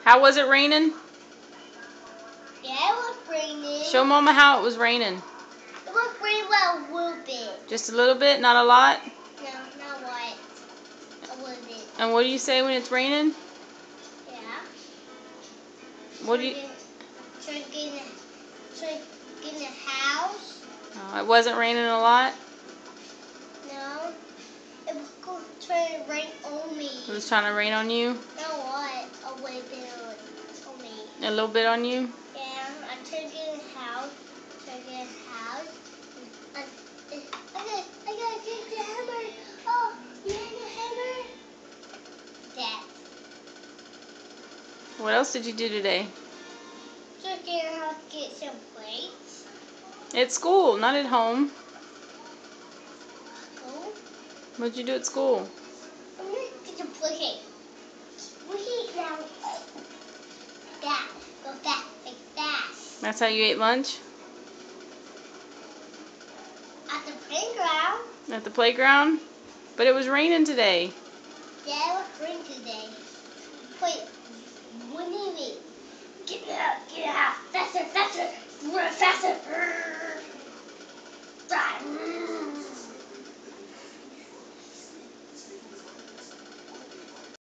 How was it raining? Yeah, it was raining. Show Mama how it was raining. It was raining a little bit. Just a little bit, not a lot? No, not what. A little bit. And what do you say when it's raining? Yeah. What do you... Should I get in the house? It wasn't raining a lot? No. It was going to rain on me. It was trying to rain on you? Not what. A little bit on me. A little bit on you? Yeah, I tried to get in the house. I gotta get the hammer. Oh, you have the hammer? That. What else did you do today? So I get in the house to get some plates. At school, not at home. Oh. What'd you do at school? I'm gonna get some plate. Plate now. That. Go back like that. That's how you ate lunch? At the playground. At the playground? But it was raining today. Yeah, it was raining today. Wait, what do you mean? Get out, faster, run faster.